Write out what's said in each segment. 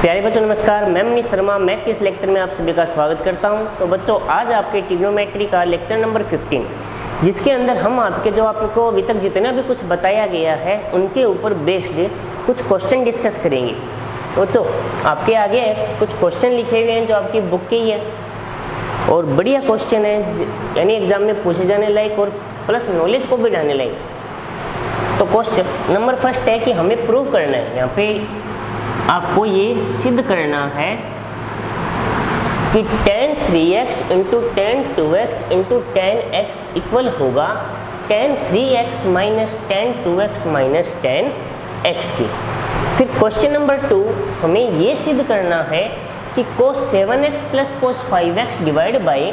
प्यारे बच्चों नमस्कार, मैं मनीष शर्मा मैथ के इस लेक्चर में आप सभी का स्वागत करता हूं। तो बच्चों आज आपके ट्रिग्नोमेट्री का लेक्चर नंबर 15 जिसके अंदर हम आपको अभी तक जितना भी कुछ बताया गया है उनके ऊपर बेस्ड कुछ क्वेश्चन डिस्कस करेंगे। तो बच्चों आपके आगे कुछ क्वेश्चन लिखे हुए हैं जो आपकी बुक के ही है और बढ़िया क्वेश्चन है, यानी एग्जाम में पूछे जाने लायक और प्लस नॉलेज को भी बढ़ाने लायक। तो क्वेश्चन नंबर फर्स्ट है कि हमें प्रूव करना है, यहाँ पे आपको ये सिद्ध करना है कि tan 3x into tan 2x into tan x equal होगा tan 3x minus tan 2x minus tan x की। फिर क्वेश्चन नंबर 2 हमें ये सिद्ध करना है कि cos 7x plus cos 5x divide by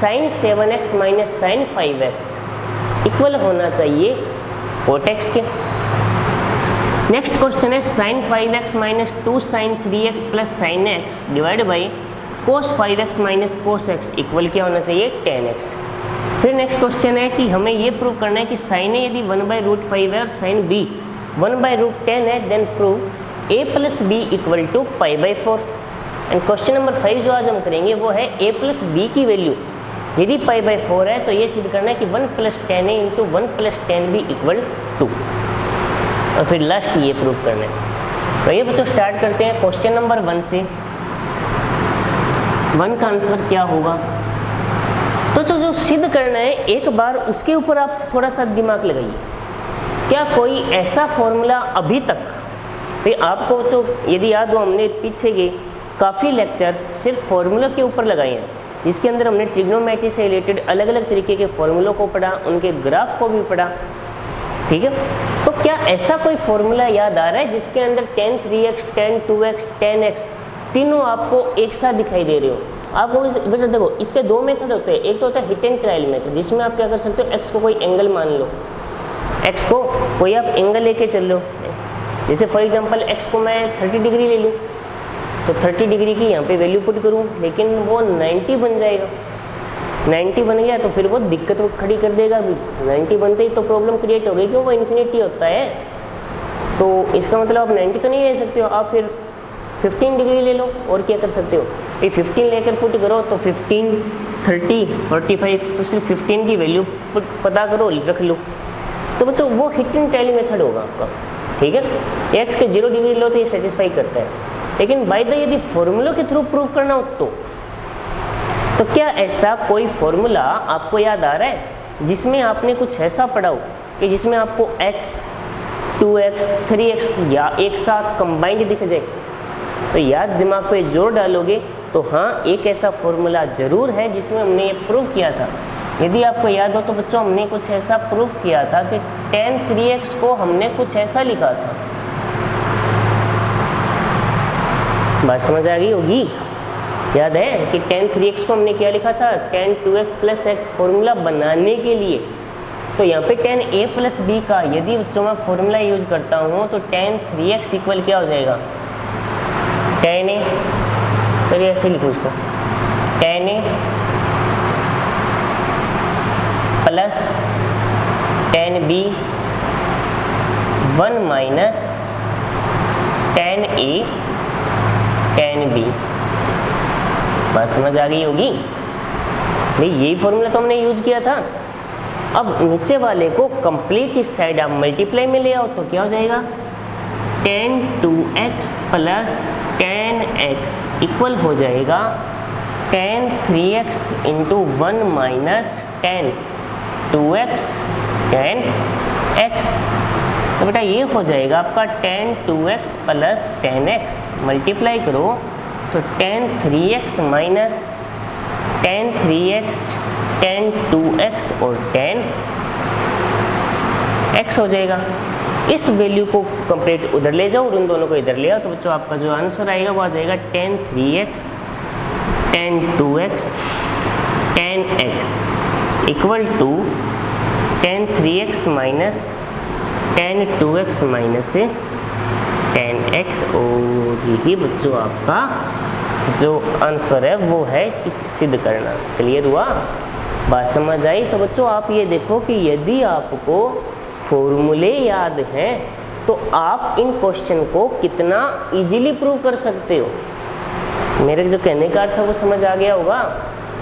sin 7x minus sin 5x equal होना चाहिए cot x के। नेक्स्ट क्वेश्चन है sin 5x minus 2 sin 3x plus sin x divide by cos 5x minus cos x equal क्या होना चाहिए tan x। फिर next question है कि हमें ये प्रूव करना है कि sin a यदि 1/√5 है और sin b 1/√10 है, then prove a plus b equal to π/4। And question number 5 जो आज हम करेंगे वो है a प्लस b की वैल्यू यदि π/4 है तो ये सिद्ध करना है कि 1 plus 10a into 1 plus 10b equal 2, और फिर लास्ट ये प्रूव करना है। तो ये बच्चों स्टार्ट करते हैं क्वेश्चन नंबर 1 से। 1 का आंसर क्या होगा, तो जो सिद्ध करना है एक बार उसके ऊपर आप थोड़ा सा दिमाग लगाइए। क्या कोई ऐसा फॉर्मूला अभी तक भाई आपको जो यदि याद हो, हमने पीछे के काफ़ी लेक्चर्स सिर्फ फॉर्मूला के ऊपर लगाए हैं जिसके अंदर हमने ट्रिग्नोमेट्री से रिलेटेड अलग अलग तरीके के फॉर्मूलों को पढ़ा, उनके ग्राफ को भी पढ़ा, ठीक है। तो क्या ऐसा कोई फॉर्मूला याद आ रहा है जिसके अंदर tan 3x, tan 2x, tan x तीनों आपको एक साथ दिखाई दे रहे हो? आपको बेटा देखो इसके दो मेथड होते हैं। एक तो होता है हिट एंड ट्रायल मेथड जिसमें आप क्या कर सकते हो, x को कोई एंगल मान लो, x को कोई आप एंगल लेके चल लो। जैसे फॉर एग्जांपल x को मैं 30 डिग्री ले लूँ तो 30 डिग्री की यहाँ पे वैल्यू पुट करूँ, लेकिन वो 90 बन जाएगा। 90 बन गया तो फिर वो दिक्कत खड़ी कर देगा। 90 बनते ही तो प्रॉब्लम क्रिएट हो गई कि वो इन्फिनिटी होता है, तो इसका मतलब आप 90 तो नहीं ले सकते हो, आप फिर 15 डिग्री ले लो। और क्या कर सकते हो, ये 15 लेकर पुट करो तो 15, 30, 45 तो सिर्फ 15 की वैल्यू पता करो, रख लो। तो बच्चों वो हिट एंड ट्रायल मेथड होगा आपका, ठीक है। एक्स के 0 डिग्री लो तो ये सेटिस्फाई करता है, लेकिन बाय द यदि फॉर्मूला के थ्रू प्रूव करना हो तो क्या ऐसा कोई फॉर्मूला आपको याद आ रहा है जिसमें आपने कुछ ऐसा पढ़ा हो कि जिसमें आपको x, 2x, 3x या एक साथ कंबाइंड दिख जाए? तो याद दिमाग पे जोर डालोगे तो हाँ, एक ऐसा फॉर्मूला ज़रूर है जिसमें हमने ये प्रूव किया था। यदि आपको याद हो तो बच्चों हमने कुछ ऐसा प्रूव किया था कि tan 3x को हमने कुछ ऐसा लिखा था। बात समझ आ गई होगी? याद है कि tan 3x को हमने क्या लिखा था, tan 2x plus x formula बनाने के लिए। तो यहाँ पे tan a प्लस b का यदि बच्चों मैं फॉर्मूला यूज करता हूँ तो tan 3x इक्वल क्या हो जाएगा, tan a, चलिए ऐसे लिखो इसको, tan a plus tan b 1 minus tan a tan b। बात समझ आ गई होगी? भाई यही फॉर्मूला तो हमने यूज किया था। अब नीचे वाले को कंप्लीट इस साइड आप मल्टीप्लाई में ले आओ तो क्या हो जाएगा, tan 2x plus tan x equal हो जाएगा tan 3x into 1 minus tan 2x tan x। तो बेटा ये हो जाएगा आपका tan 2x plus tan x, multiply करो तो tan 3x minus tan 3x tan 2x और tan x हो जाएगा। इस वैल्यू को कंप्लीट उधर ले जाओ और उन दोनों को इधर ले आओ तो बच्चों आपका जो आंसर आएगा वो आ जाएगा tan 3x tan 2x tan x equal to tan 3x minus tan 2x minus से tan x। और यही बच्चों आपका जो आंसर है वो है कि सिद्ध करना। क्लियर हुआ? बात समझ आई? तो बच्चों आप ये देखो कि यदि आपको फॉर्मूले याद हैं तो आप इन क्वेश्चन को कितना इजीली प्रूव कर सकते हो। मेरे जो कहने का अर्थ है वो समझ आ गया होगा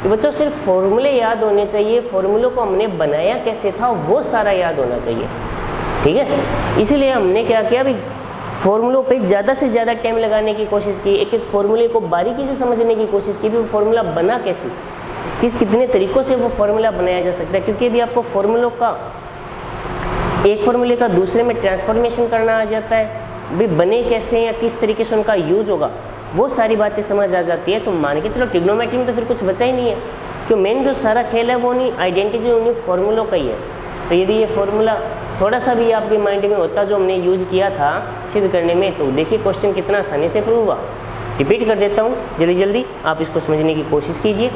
कि बच्चों सिर्फ फॉर्मूले याद होने चाहिए, फॉर्मूलों को हमने बनाया कैसे था वो सारा याद होना चाहिए, ठीक है। इसीलिए हमने क्या किया, अभी फॉर्मूलों पे ज़्यादा से ज़्यादा टाइम लगाने की कोशिश की, एक एक फॉर्मूले को बारीकी से समझने की कोशिश की, भी वो फॉर्मूला बना कैसे, कितने तरीक़ों से वो फॉर्मूला बनाया जा सकता है। क्योंकि यदि आपको फॉर्मूलों का एक फॉर्मूले का दूसरे में ट्रांसफॉर्मेशन करना आ जाता है, भी बने कैसे या किस तरीके से उनका यूज होगा, वो सारी बातें समझ आ जाती है, तो मान के चलो ट्रिग्नोमेट्री में तो फिर कुछ बचा ही नहीं है, क्योंकि मेन जो सारा खेल है वो नहीं आइडेंटिटी उन्हीं फॉर्मूलों का ही है। तो यदि ये फॉर्मूला थोड़ा सा भी आपके माइंड में होता जो हमने यूज किया था सिद्ध करने में, तो देखिए क्वेश्चन कितना आसानी से प्रूव हुआ। रिपीट कर देता हूँ जल्दी जल्दी, आप इसको समझने की कोशिश कीजिए,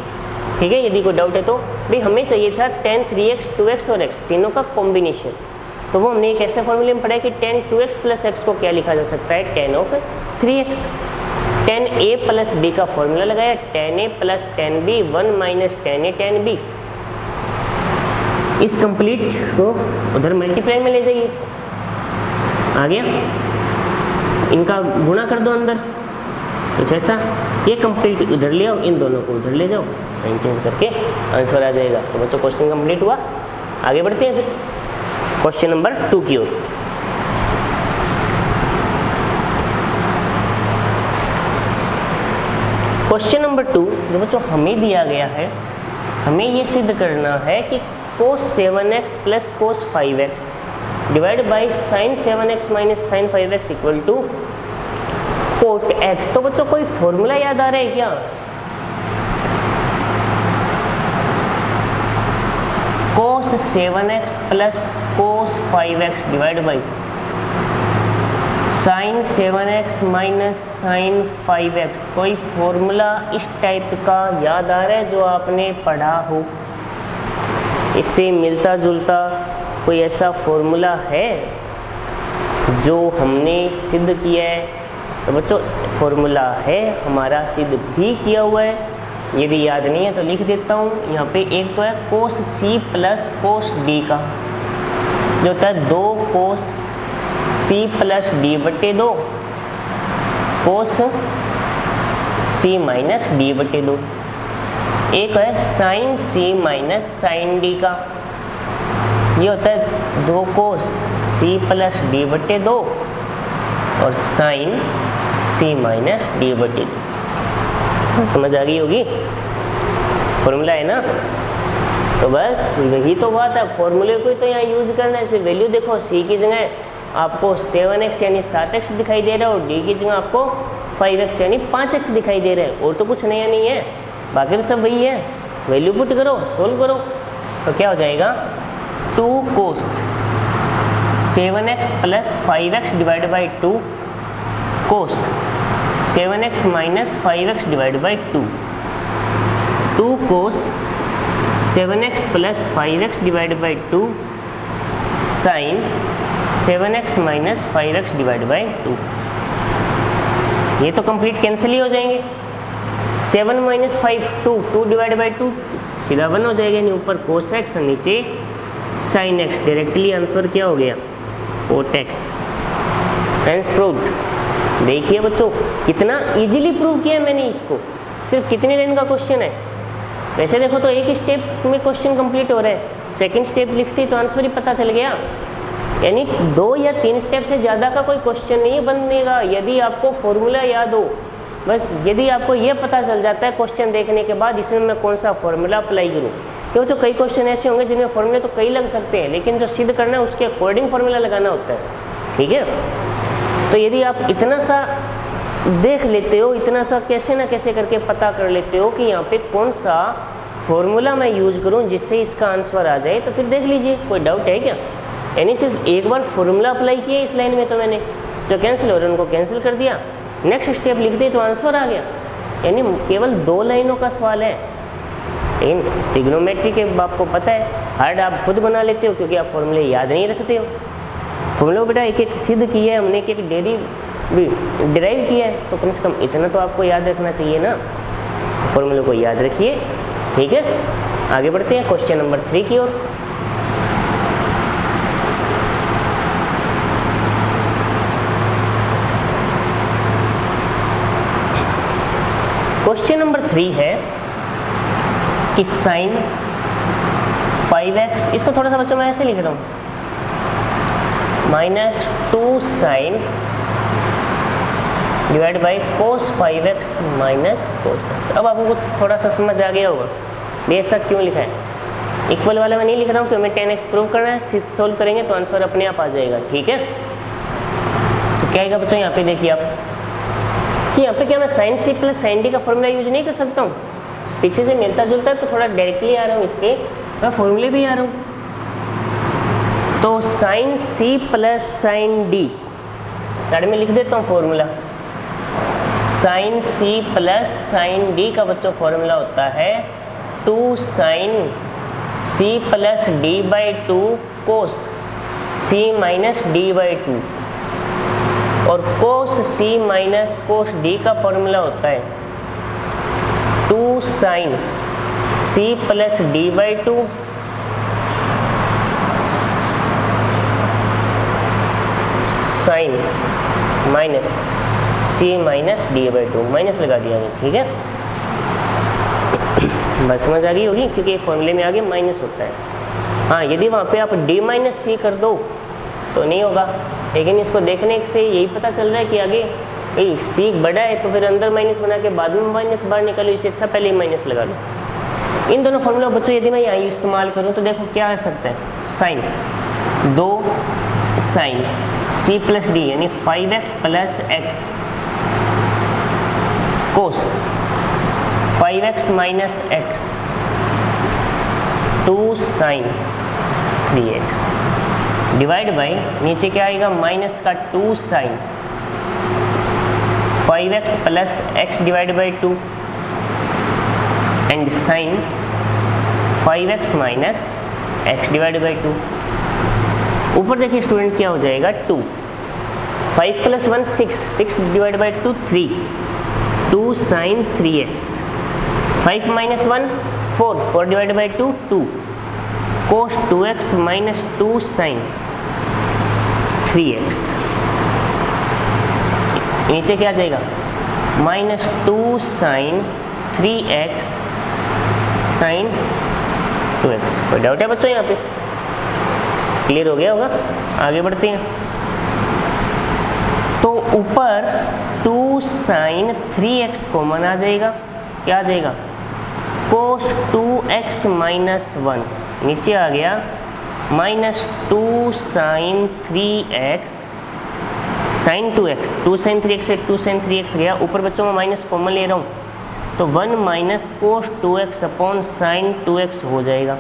ठीक है। यदि कोई डाउट है तो भाई हमें चाहिए था tan 3x 2x और x तीनों का कॉम्बिनेशन, तो वो हमने एक ऐसे फॉर्मूले में पढ़ा है कि tan 2x प्लस x को क्या लिखा जा सकता है, tan of 3x। tan a plus b का फॉर्मूला लगाया, tan a plus tan b 1 minus tan a tan b। इस कंप्लीट को उधर मल्टीप्लाई में ले जाइए, आ गया, इनका गुणा कर दो अंदर, कुछ ऐसा, ये कंप्लीट उधर ले आओ, इन दोनों को उधर ले जाओ, साइन चेंज करके आंसर आ जाएगा। तो बच्चों क्वेश्चन कंप्लीट हुआ। आगे बढ़ते हैं फिर क्वेश्चन नंबर 2 की ओर। क्वेश्चन नंबर 2 जो बच्चों हमें दिया गया है, हमें ये सिद्ध करना है कि cos 7x plus cos 5x divide by sin 7x minus sin 5x equal to cot x। तो बच्चों कोई फॉर्मूला याद आ रहा है क्या? cos 7x plus cos 5x divide by sin 7x minus sin 5x, कोई फॉर्मूला इस टाइप का याद आ रहा है जो आपने पढ़ा हो, इससे मिलता जुलता कोई ऐसा फॉर्मूला है जो हमने सिद्ध किया है? तो बच्चों फॉर्मूला है हमारा, सिद्ध भी किया हुआ है। यदि याद नहीं है तो लिख देता हूँ यहाँ पे। एक तो है cos c plus cos d का, जो होता है 2 cos c प्लस d बटे 2 cos c माइनस d बटे 2। एक है sin c minus sin d का, ये होता है 2 cos c प्लस d बटे 2 और sin c माइनस d बटे 2। समझ आ गई होगी, फॉर्मूला है ना। तो बस वही तो बात है, फॉर्मूले को ही तो यहाँ यूज करना है। इसलिए वैल्यू देखो, c की जगह आपको 7x यानी 7x दिखाई दे रहा है और d की जगह आपको 5x यानी 5x दिखाई दे रहा है, और तो कुछ नया नहीं है, बाकी तो सब वही है। वैल्यू पुट करो, सोल्व करो, तो क्या हो जाएगा 2 cos 7x plus 5x divide by 2 cos 7x minus 5x divide by 2, 2 cos 7x plus 5x divide by 2 sin 7x minus 5x divide by 2। ये तो कंप्लीट कैंसिल ही हो जाएंगे। 7 माइनस 5 2 डिवाइड बाई 2 सीधा 1 हो जाएगा, नहीं ऊपर cos x और नीचे sin x। डायरेक्टली आंसर क्या हो गया, cot x। Hence proved. देखिए बच्चों कितना इजीली प्रूव किया मैंने इसको, सिर्फ कितने लाइन का क्वेश्चन है। वैसे देखो तो एक स्टेप में क्वेश्चन कंप्लीट हो रहा है, सेकंड स्टेप लिखती तो आंसर ही पता चल गया। यानी 2 या 3 स्टेप से ज़्यादा का कोई क्वेश्चन नहीं बनेगा यदि आपको फॉर्मूला याद हो। बस यदि आपको ये पता चल जाता है क्वेश्चन देखने के बाद इसमें मैं कौन सा फॉर्मूला अप्लाई करूँ, क्योंकि जो कई क्वेश्चन ऐसे होंगे जिनमें फॉर्मूले तो कई लग सकते हैं, लेकिन जो सिद्ध करना है उसके अकॉर्डिंग फॉर्मूला लगाना होता है, ठीक है। तो यदि आप इतना सा देख लेते हो, इतना सा कैसे ना कैसे करके पता कर लेते हो कि यहाँ पे कौन सा फॉर्मूला मैं यूज करूँ जिससे इसका आंसर आ जाए, तो फिर देख लीजिए कोई डाउट है क्या। यानी सिर्फ एक बार फॉर्मूला अप्लाई किया इस लाइन में, तो मैंने जो कैंसिल हो रहा है उनको कैंसिल कर दिया, नेक्स्ट स्टेप लिख दे तो आंसर आ गया। यानी केवल 2 लाइनों का सवाल है। लेकिन ट्रिग्नोमेट्री के आपको पता है हार्ड आप खुद बना लेते हो, क्योंकि आप फॉर्मूले याद नहीं रखते हो। फॉर्मूले को बेटा एक एक सिद्ध किया है हमने, एक डिराइव किया है, तो कम से कम इतना तो आपको याद रखना चाहिए ना। फॉर्मूले को याद रखिए, ठीक है। आगे बढ़ते हैं क्वेश्चन नंबर 3 की ओर। क्वेश्चन नंबर 3 है कि साइन 5x, इसको थोड़ा सा बच्चों मैं ऐसे लिख रहा हूँ, -2 sine divide by cos 5x minus cos x। अब आपको कुछ थोड़ा सा समझ आ गया होगा ये ऐसा क्यों लिखा है। इक्वल वाला मैं नहीं लिख रहा हूँ क्योंकि हमें 10x प्रूव करना है, सोल्व करेंगे तो आंसर अपने आप आ जाएगा, ठीक है। तो क्या आएगा बच्चों, यहाँ पे देखिए आप कि यहाँ पे क्या मैं sine C plus sine D का फॉर्मूला यूज नहीं कर सकता हूँ, पीछे से मिलता जुलता है तो थोड़ा डायरेक्टली आ रहा हूँ, इस पर मैं फॉर्मूले भी आ रहा हूँ। तो sine C plus sine D side में लिख देता हूँ formula. Sine C plus sine D का बच्चों फॉर्मूला होता है 2 sine C plus D by 2 cos C minus D by 2, और cos C minus cos D का फॉर्मूला होता है 2 sine C plus D by 2 sine minus C minus D by 2, minus लगा दिया है, ठीक है। बस समझ आ गई होगी क्योंकि फॉर्मूले में आगे माइनस होता है। हाँ, यदि वहाँ पे आप डी माइनस सी कर दो तो नहीं होगा, लेकिन इसको देखने से यही पता चल रहा है कि आगे सी बड़ा है तो फिर अंदर माइनस बना के बाद में माइनस बाहर निकालो, इससे अच्छा पहले ही माइनस लगा लो। इन दोनों फॉर्मूला बच्चों यदि मैं यहाँ इस्तेमाल करूँ तो देखो क्या आ सकता है, sine 2 sine C plus D यानी 5x plus x cos 5x minus x 2 sine 3x divide by नीचे क्या आएगा, माइनस का 2 sine 5x plus x divide by 2 and sine 5x minus x divide by 2। ऊपर देखिए स्टूडेंट क्या हो जाएगा, 2 5 plus 1 6 6 divide by 2 3 2 sine 3x 5 minus 1 4 4 divide by 2 2 cos 2x minus 2 sine 3x। नीचे क्या आ जाएगा, -2 साइन 3x साइन 2x। कोई डाउट है बच्चों यहाँ पे, क्लियर हो गया होगा। आगे बढ़ते हैं। तो ऊपर 2 साइन 3x कॉमन आ जाएगा, क्या आ जाएगा, कोस 2x माइनस 1। नीचे आ गया -2 sine 3x sign 2x 2 sine 3x से 2 साइन 3x गया, ऊपर बच्चों में माइनस कॉमन ले रहा हूँ तो 1 minus cos 2x upon sine 2x हो जाएगा।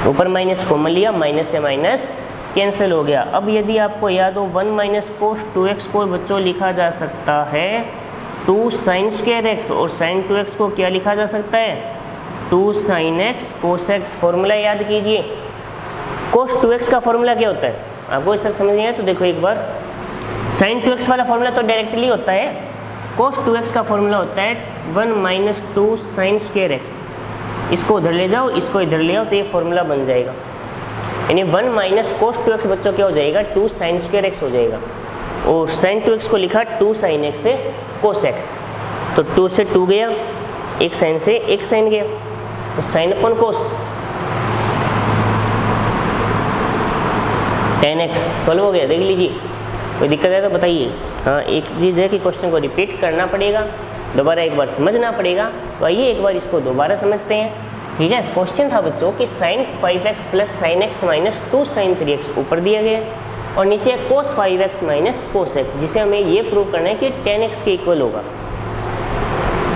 ऊपर माइनस कॉमन लिया, माइनस से माइनस कैंसिल हो गया। अब यदि आपको याद हो 1 माइनस कोस 2x को बच्चों लिखा जा सकता है 2 साइन स्क्वायर x, और साइन 2x को क्या लिखा जा सकता है 2 साइन x कोस x। फॉर्मूला याद कीजिए, कोस 2x का फॉर्मूला क्या होता है, आपको इस तरह समझ नहीं आया तो देखो एक बार। साइन 2x वाला फॉर्मूला तो डायरेक्टली होता है, कोस 2x का फॉर्मूला होता है 1 माइनस 2 साइन स्क्वायर x। इसको उधर ले जाओ, इसको इधर ले आओ तो ये फॉर्मूला बन जाएगा, यानी 1 माइनस कोस 2x बच्चों क्या हो जाएगा 2 साइन स्क्वायर x हो जाएगा। और साइन 2x को लिखा 2 साइन x से कोस x, तो 2 से 2 गया, एक साइन से एक साइन गया, तो साइन अपॉन कोस 10x 12 हो गया। देख लीजिए, कोई दिक्कत है तो बताइए। हाँ, एक चीज़ है कि क्वेश्चन को रिपीट करना पड़ेगा, दोबारा एक बार समझना पड़ेगा। तो आइए एक बार इसको दोबारा समझते हैं, ठीक है। क्वेश्चन था बच्चों कि sine 5x plus sine x minus 2 sine 3x ऊपर दिया गया और नीचे कोस 5x माइनस कोस x, जिसे हमें ये प्रूव करना है कि 10x के इक्वल होगा।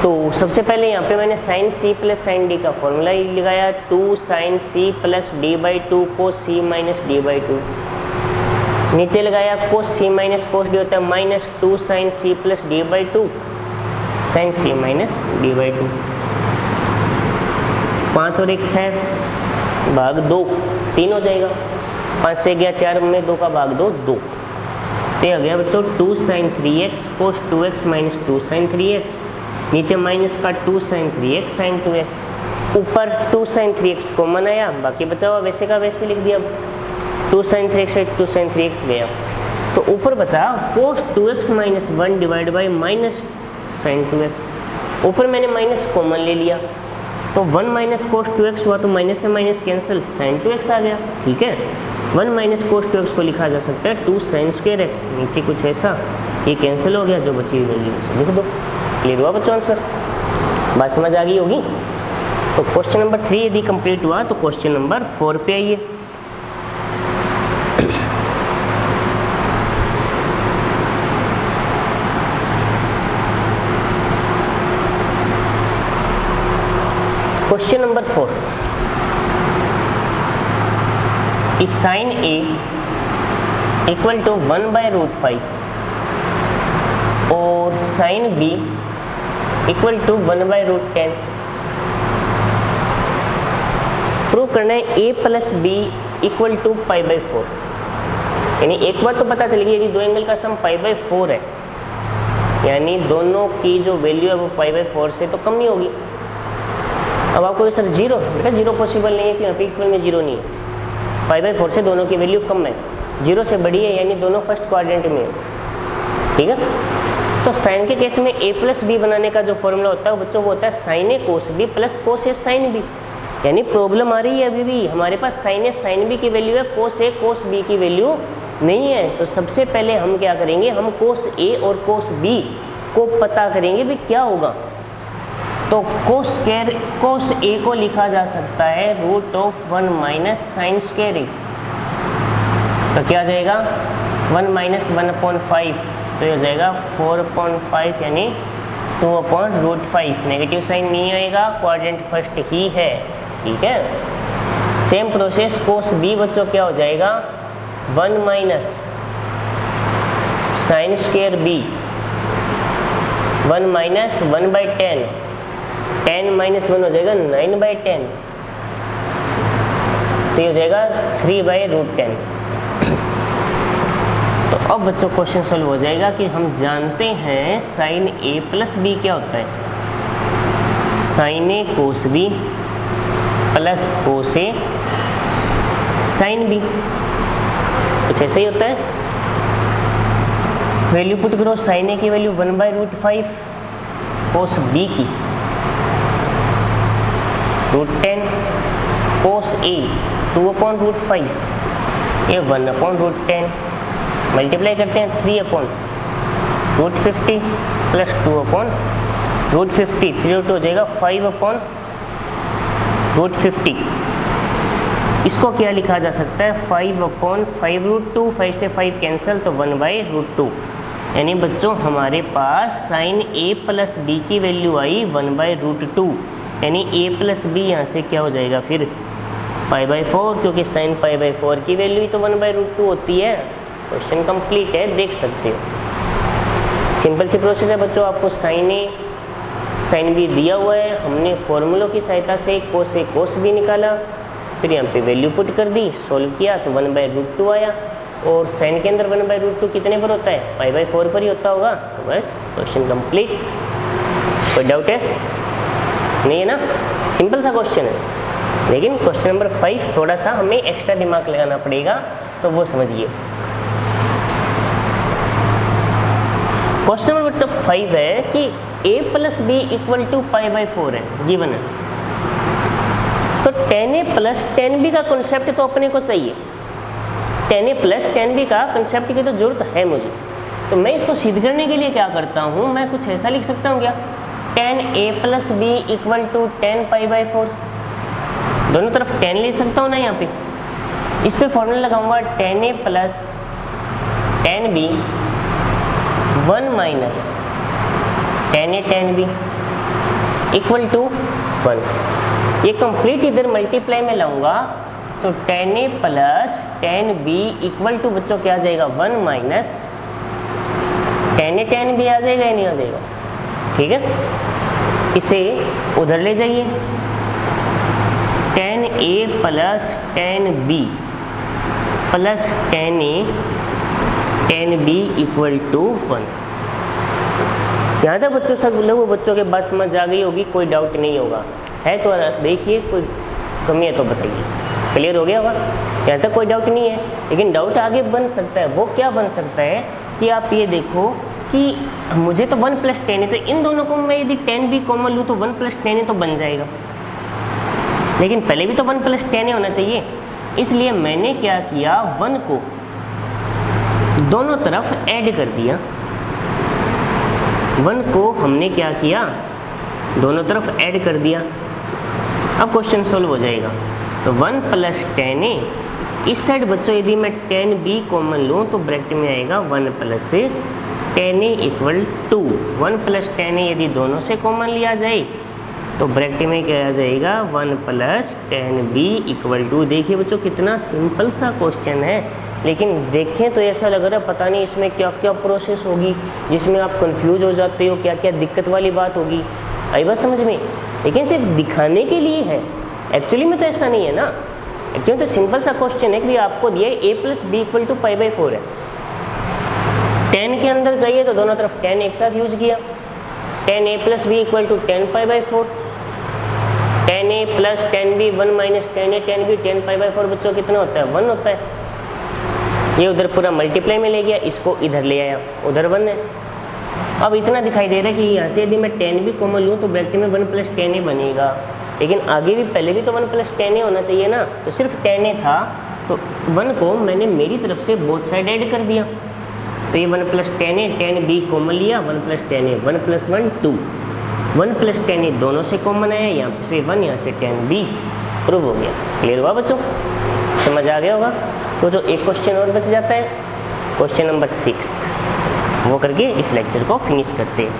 तो सबसे पहले यहाँ पे मैंने sine c plus sine d का फॉर्मूला लगाया 2 sine c plus d by 2 cos c minus d by 2। नीचे लगाया cos c minus cos d होता है -2 sine c plus d by 2 sine c minus d by 2। 5 और 1 6 भाग 2 3 हो जाएगा, 5 से गया 4 में 2 का भाग 2 2। तो आ गया बच्चों 2 साइन 3x कोस 2x माइनस 2 साइन 3x, नीचे माइनस का 2 साइन 3x साइन 2x, ऊपर 2 साइन 3x कॉमन आया, बाकी बचा हुआ वैसे का वैसे लिख दिया। 2 साइन 3x से 2 साइन 3x गया, तो ऊपर बचा cos 2x minus 1 divide by minus sine 2x। ऊपर मैंने माइनस कॉमन ले लिया, तो 1 माइनस कोस 2x हुआ, तो माइनस से माइनस कैंसिल, साइन 2x आ गया। ठीक है, 1 माइनस कोस 2x को लिखा जा सकता है 2 साइन स्क्वायर x, नीचे कुछ ऐसा, ये कैंसिल हो गया, जो बची हुई वैल्यू उसे लिख दो। क्लियर हुआ बच्चों आंसर? बात समझ आ गई होगी। तो क्वेश्चन नंबर 3 यदि कंप्लीट हुआ तो क्वेश्चन नंबर 4 पे आइए। Question number 4, sine a equal to 1/√5 और sine b equal to 1/√10। Prove करना है a plus B equal to π/4। यानी एक बात तो पता चलेगी, यदि दो एंगल का सम π/4 है, यानी दोनों की जो वैल्यू है वो π/4 से तो कम ही होगी। अब आपको सर जीरो, बेटा जीरो पॉसिबल नहीं है कि यहाँ पे इक्वल में जीरो नहीं है, π/4 से दोनों की वैल्यू कम है, जीरो से बड़ी है, यानी दोनों फर्स्ट क्वाड्रेंट में है। ठीक है, तो साइन के केस में a प्लस बी बनाने का जो फॉर्मूला होता है बच्चों वो होता है साइन ए कोस बी प्लस कोस ए साइन बी। यानी प्रॉब्लम आ रही है अभी भी हमारे पास साइन ए साइन बी की वैल्यू है, कोस ए कोस बी की वैल्यू नहीं है। तो सबसे पहले हम क्या करेंगे, हम कोस ए और कोस बी को पता करेंगे भी क्या होगा। तो कोस स्क्वायर कोस ए को लिखा जा सकता है √1 माइनस साइन स्क्वायर ए, तो क्या आ जाएगा 1 माइनस 1/5, तो ये हो जाएगा 4/5 यानी 2/√5। नेगेटिव साइन नहीं आएगा, क्वाड्रेंट फर्स्ट ही है। ठीक है, सेम प्रोसेस कोस बी बच्चों क्या हो जाएगा 1 minus sine square B, 1 minus 1/10, 10 minus 1 हो जाएगा 9/10, तो ये हो जाएगा 3/√10। तो अब बच्चों क्वेश्चन सॉल्व हो जाएगा कि हम जानते हैं साइन ए प्लस बी क्या होता है, साइन ए कोस बी प्लस कोस ए साइन बी, कुछ ऐसा ही होता है। वैल्यू पुट करो, साइन ए की वैल्यू 1/√5, कोस बी की √10, कोस ए 2/√5, ये 1/√10, मल्टीप्लाई करते हैं 3/√50 प्लस 2/√50, 3/2 हो जाएगा 5/√50। इसको क्या लिखा जा सकता है 5/5√2, 5 से 5 कैंसिल, तो 1/√2। यानी बच्चों हमारे पास साइन ए प्लस बी की वैल्यू आई 1/√2, यानी a प्लस बी यहाँ से क्या हो जाएगा फिर π/4, क्योंकि साइन π/4 की वैल्यू ही तो 1/√2 होती है। क्वेश्चन कंप्लीट है, देख सकते हो। सिंपल सी प्रोसेस है बच्चों, आपको साइन ए साइन बी दिया हुआ है, हमने फॉर्मूलों की सहायता से कोस ए कोस बी निकाला, फिर यहाँ पे वैल्यू पुट कर दी, सोल्व किया तो 1/√2 आया। और साइन के अंदर 1/√2 कितने पर होता है π/4 पर ही होता होगा। तो बस क्वेश्चन कंप्लीट। कोई डाउट है? नहीं है ना, सिंपल सा क्वेश्चन है। लेकिन क्वेश्चन नंबर 5 थोड़ा सा हमें एक्स्ट्रा दिमाग लगाना पड़ेगा, तो वो समझिए। क्वेश्चन नंबर 5 है कि a plus B equal to π/4 है, गिवन है। तो tan a plus tan b का कॉन्सेप्ट तो अपने को चाहिए, tan a plus tan b का कॉन्सेप्ट की तो जरूरत है मुझे। तो मैं इसको सिद्ध करने के लिए क्या करता हूँ, मैं कुछ ऐसा लिख सकता हूँ क्या, tan a plus B equal to tan π/4, दोनों तरफ tan ले सकता हूँ ना यहाँ पे। इस पे फॉर्मूला लगाऊंगा tan a plus tan b 1 minus tan a tan b equal to 1। ये कंप्लीट इधर मल्टीप्लाई में लाऊंगा तो tan a plus tan b equal to बच्चों क्या आ जाएगा 1 minus tan a tan b आ जाएगा या नहीं आ जाएगा। ठीक है, इसे उधर ले जाइए, tan a plus tan b plus tan a tan b equal to 1। यहाँ तक बच्चों सब लोग बच्चों के बस समझ आ गई होगी, कोई डाउट नहीं होगा। है तो देखिए, कोई कमी है तो बताइए। क्लियर हो गया होगा, यहाँ तक कोई डाउट नहीं है। लेकिन डाउट आगे बन सकता है, वो क्या बन सकता है कि आप ये देखो कि मुझे तो 1 + 10 है, तो इन दोनों को मैं यदि 10 भी कॉमन लूँ तो 1 + 10 है तो बन जाएगा, लेकिन पहले भी तो 1 + 10 होना चाहिए। इसलिए मैंने क्या किया, 1 को दोनों तरफ ऐड कर दिया। 1 को हमने क्या किया, दोनों तरफ ऐड कर दिया। अब क्वेश्चन सोल्व हो जाएगा। तो 1 + 10a, इस साइड बच्चों यदि मैं 10b कॉमन लूँ तो ब्रैकेट में आएगा 1 + 10a = 2। 1 + 10a यदि दोनों से कॉमन लिया जाए तो ब्रैकेट में क्या आ जाएगा, 1 + 10b = 2। देखिए बच्चों कितना सिंपल सा क्वेश्चन है, लेकिन देखें तो ऐसा लग रहा है पता नहीं इसमें क्या क्या प्रोसेस होगी जिसमें आप कंफ्यूज हो जाते हो, क्या क्या दिक्कत वाली बात होगी। आई बात समझ में? लेकिन सिर्फ दिखाने के लिए है, एक्चुअली में तो ऐसा नहीं है ना। एक्चुअली तो सिंपल सा क्वेश्चन है कि आपको दिया a + b = π/4 है। 10 के अंदर चाहिए तो दोनों तरफ 10 एक साथ यूज किया। 10a + b = 10 π/4। 10a + 10b 1 - 10a 10b 10 π/4 बच्चों कितना होता है, 1 होता है। ये उधर पूरा मल्टीप्लाई में ले गया, इसको इधर ले आया, उधर 1 है। अब इतना दिखाई दे रहा है कि यहाँ से यदि मैं 10 भी कॉमन लूँ तो ब्रैकेट में 1 + 10a बनेगा, लेकिन आगे भी पहले भी तो 1 + 10a होना चाहिए ना, तो सिर्फ 10a था तो 1 को मैंने मेरी तरफ से बोथ साइड ऐड कर दिया। तो ये 1 + 10a 10b कॉमन लिया, 1 + 10a 1 + 1 2, 1 + 10a दोनों से कॉमन आया, यहाँ से 1 यहाँ से 10b प्रूव हो गया। क्लियर हुआ बच्चों, समझ आ गया होगा। तो जो एक क्वेश्चन और बच जाता है, क्वेश्चन नंबर 6, वो करके इस लेक्चर को फिनिश करते हैं।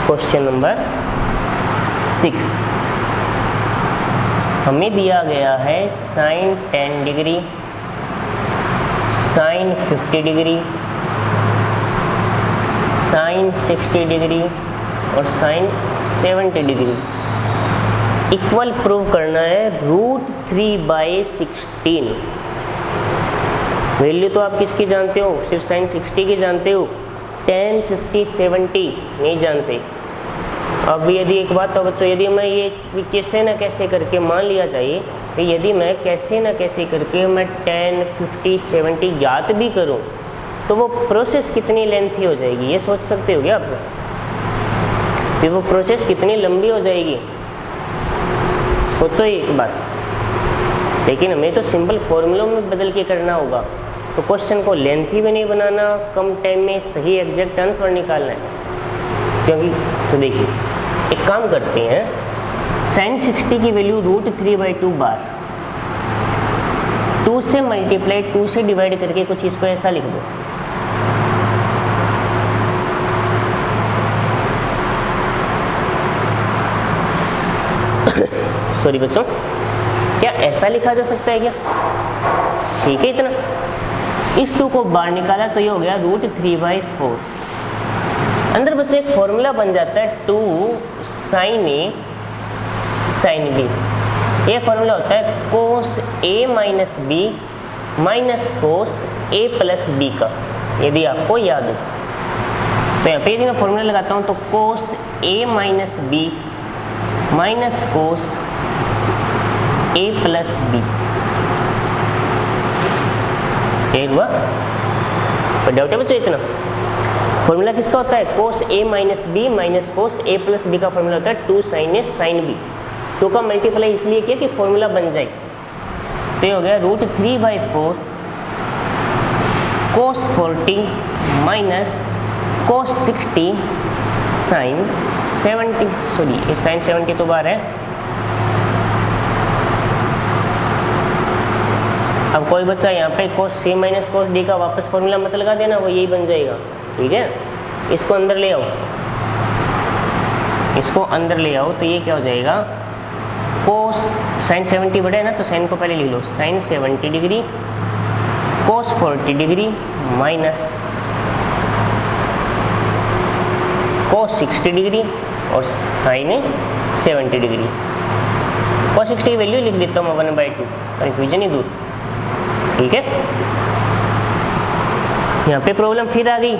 क्वेश्चन नंबर 6 हमें दिया गया है sin 10 degree, sin 50 degree, sin 60 degree और sin 70 डिग्री। इक्वल प्रूव करना है √3/16। वैल्यू तो आप किसकी जानते हो, सिर्फ sin 60 की जानते हो, 10, 50, 70 नहीं जानते। अब यदि एक बात तो बच्चों, यदि मैं ये कैसे ना कैसे करके मान लिया जाए कि यदि मैं कैसे ना कैसे करके मैं 10, 50, 70 ज्ञात भी करूं तो वो प्रोसेस कितनी लेंथी हो जाएगी, ये सोच सकते हो क्या आप? कि वो प्रोसेस कितनी लंबी हो जाएगी, सोचो एक बात। लेकिन हमें तो सिंपल फॉर्मूलों में बदल के करना होगा, तो क्वेश्चन को लेंथी भी नहीं बनाना, कम टाइम में सही एग्जैक्ट आंसर निकालना है। क्योंकि तो देखिए एक काम करते हैं, sin 60 की वैल्यू √3/2 बार 2 से मल्टीप्लाई 2 से डिवाइड करके कुछ इसको ऐसा लिख दो। सॉरी बच्चों, क्या ऐसा लिखा जा सकता है क्या? ठीक है, इतना। इस 2 को बाहर निकाला तो ये हो गया √3/4। अंदर बच्चों एक फॉर्मूला बन जाता है 2 sin a sin b। ये फॉर्मूला होता है cos a - b - cos a + b का, यदि आपको याद हो। तो यहाँ पे यदि मैं फॉर्मूला लगाता हूँ तो cos a - b - cos a + b। ये हुआ, कोई डाउट है बच्चों? इतना फॉर्मूला किसका होता है, cos a - b - cos a + b का फॉर्मूला होता है 2 sin a sin b। 2 का मल्टीप्लाई इसलिए किया कि फॉर्मूला बन जाए। तो ये हो गया √3/4 cos 40 - cos 60 sin 70। सॉरी, ये sin 70 तो बाहर है। अब कोई बच्चा यहाँ पे cos c - cos d का वापस फॉर्मूला मत लगा देना, वो यही बन जाएगा। ठीक है, इसको अंदर ले आओ, इसको अंदर ले आओ तो ये क्या हो जाएगा, cos sin 70 बड़ा है ना, तो sin को पहले लिख लो, sin 70 degree cos 40 degree minus cos 60 degree और sin 70 डिग्री। cos 60 की वैल्यू लिख देता हूँ 1/2, कन्फ्यूजन ही दूर। ठीक है, यहाँ पे प्रॉब्लम फिर आ गई,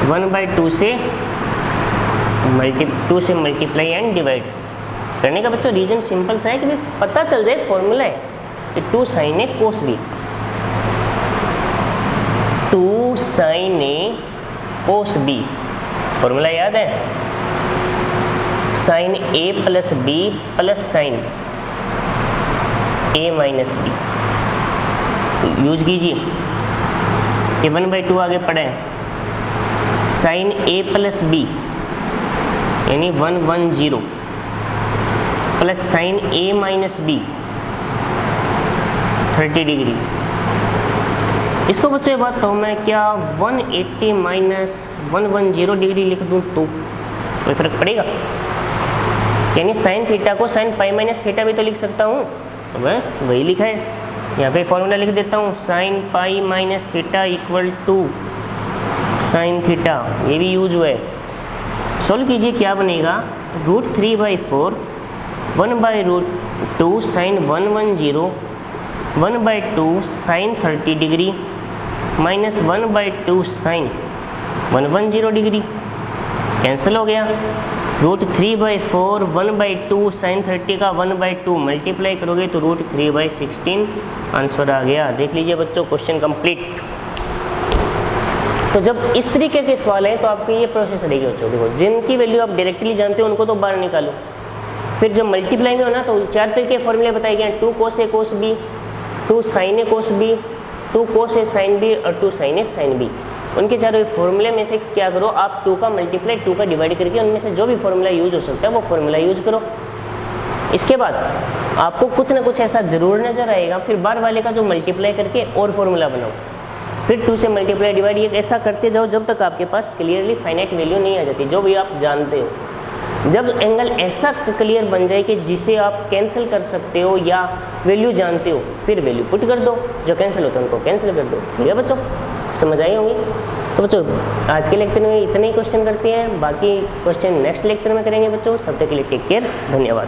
1/2 से 2 से मल्टीप्लाई एंड डिवाइड। करने का बच्चों रीजन सिंपल सा है कि भाई पता चल जाए फॉर्मूला है कि 2 sin A cos B, 2 sin A cos B formula याद है, sin A plus B plus sin A minus B use कीजिए। ये 1/2 आगे पढ़े sin A प्लस B यानी 110 plus sin A minus B 30 degree. इसको बच्चों ये बात कहूँ मैं, क्या 180 माइनस 110 डिग्री लिख दूँ तो कोई फर्क पड़ेगा? यानी साइन थीटा को साइन पाई माइनस थीटा भी तो लिख सकता हूँ, तो बस वही लिखा है। यहाँ पे फॉर्मूला लिख देता हूँ, sine pi minus theta equal to sine theta, ये भी यूज हुआ है। सोल्व कीजिए, क्या बनेगा, √3/4 1/√2 sine 110 1/2 sine 30 degree minus 1/2 sine 110 degree, cancel हो गया। √3/4 1/2 साइन 30 का 1/2 मल्टीप्लाई करोगे तो √3/16 आंसर आ गया। देख लीजिए बच्चों, क्वेश्चन कंप्लीट। तो जब इस तरीके के सवाल हैं तो आपकी ये प्रोसेस रहेगी बच्चों। देखो, जिनकी वैल्यू आप डायरेक्टली जानते हो उनको तो बाहर निकालो, फिर जब मल्टीप्लाई में हो ना तो 4 तरीके फॉर्मूले बताए गए, 2 cos A cos B, 2 sin A cos B, 2 cos A sin B और 2 sin A sin B। उनके चारों फॉर्मूले में से क्या करो आप, 2 का मल्टीप्लाई 2 का डिवाइड करके उनमें से जो भी फॉर्मूला यूज हो सकता है वो फॉर्मूला यूज करो। इसके बाद आपको कुछ ना कुछ ऐसा जरूर नजर आएगा, फिर बार वाले का जो मल्टीप्लाई करके और फॉर्मूला बनाओ, फिर 2 से मल्टीप्लाई डिवाइड, ये ऐसा करते जाओ जब तक आपके पास क्लियरली फाइनाइट वैल्यू नहीं आ जाती, जो भी आप जानते हो। जब एंगल ऐसा क्लियर बन जाए कि जिसे आप कैंसिल कर सकते हो या वैल्यू जानते हो, फिर वैल्यू पुट कर दो, जो कैंसिल होता है उनको कैंसिल कर दो। ठीक है बच्चों, समझ आई होंगी। तो बच्चों आज के लेक्चर में इतने ही क्वेश्चन करते हैं, बाकी क्वेश्चन नेक्स्ट लेक्चर में करेंगे बच्चों। तब तक के लिए टेक केयर, धन्यवाद।